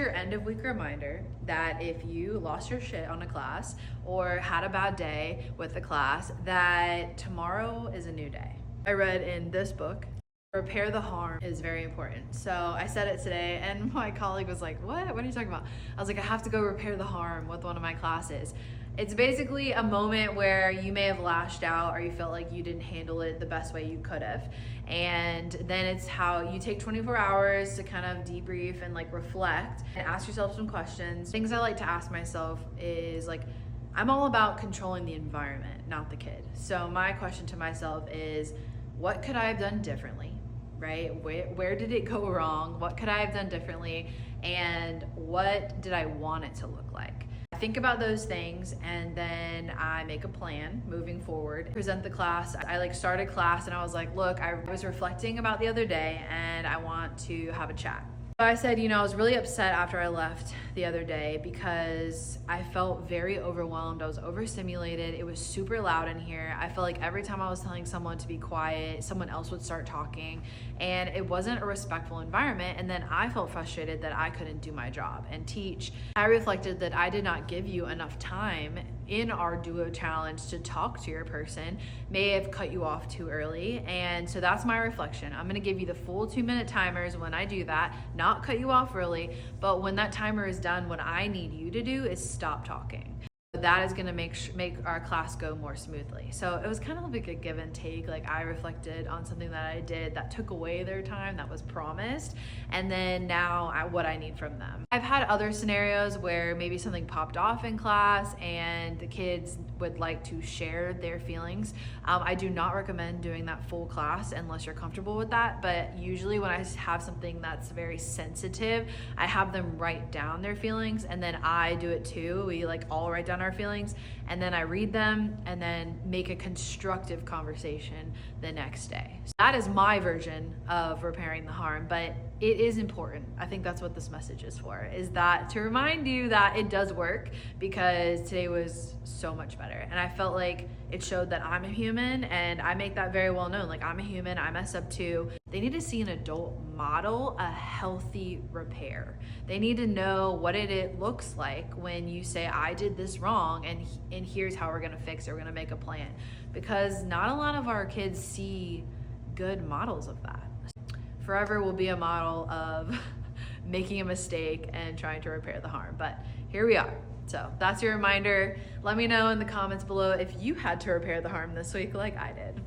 your end of week reminder that if you lost your shit on a class or had a bad day with the class, that tomorrow is a new day. I read in this book, repair the harm is very important. So I said it today and my colleague was like, what are you talking about? I was like, I have to go repair the harm with one of my classes. It's basically a moment where you may have lashed out or you felt like you didn't handle it the best way you could have. And then it's how you take 24 hours to kind of debrief and like reflect and ask yourself some questions. Things I like to ask myself is like, I'm all about controlling the environment, not the kid. So my question to myself is, what could I have done differently, right? Where did it go wrong? What could I have done differently? And what did I want it to look like? I think about those things and then I make a plan moving forward, present the class. I started class and I was like, look, I was reflecting about the other day and I want to have a chat. So I said, I was really upset after I left the other day because I felt very overwhelmed. I was overstimulated. It was super loud in here. I felt like every time I was telling someone to be quiet, someone else would start talking, and it wasn't a respectful environment. And then I felt frustrated that I couldn't do my job and teach. I reflected that I did not give you enough time in our duo challenge to talk to your person, may have cut you off too early. And so that's my reflection. I'm gonna give you the full 2-minute timers when I do that, not cut you off early, but when that timer is done, what I need you to do is stop talking. That is gonna make our class go more smoothly. So it was kind of like a give and take. Like I reflected on something that I did that took away their time that was promised, and then now what I need from them. I've had other scenarios where maybe something popped off in class and the kids would like to share their feelings. I do not recommend doing that full class unless you're comfortable with that, but usually when I have something that's very sensitive, I have them write down their feelings and then I do it too. We like all write down our feelings and then I read them and then make a constructive conversation the next day. So that is my version of repairing the harm, but it is important. I think that's what this message is for, is that to remind you that it does work, because today was so much better. And I felt like it showed that I'm a human, and I make that very well known. Like, I'm a human, I mess up too. They need to see an adult model a healthy repair. They need to know what it looks like when you say, I did this wrong, and here's how we're gonna fix it, we're gonna make a plan. Because not a lot of our kids see good models of that. Forever will be a model of making a mistake and trying to repair the harm, but here we are. So that's your reminder. Let me know in the comments below if you had to repair the harm this week like I did.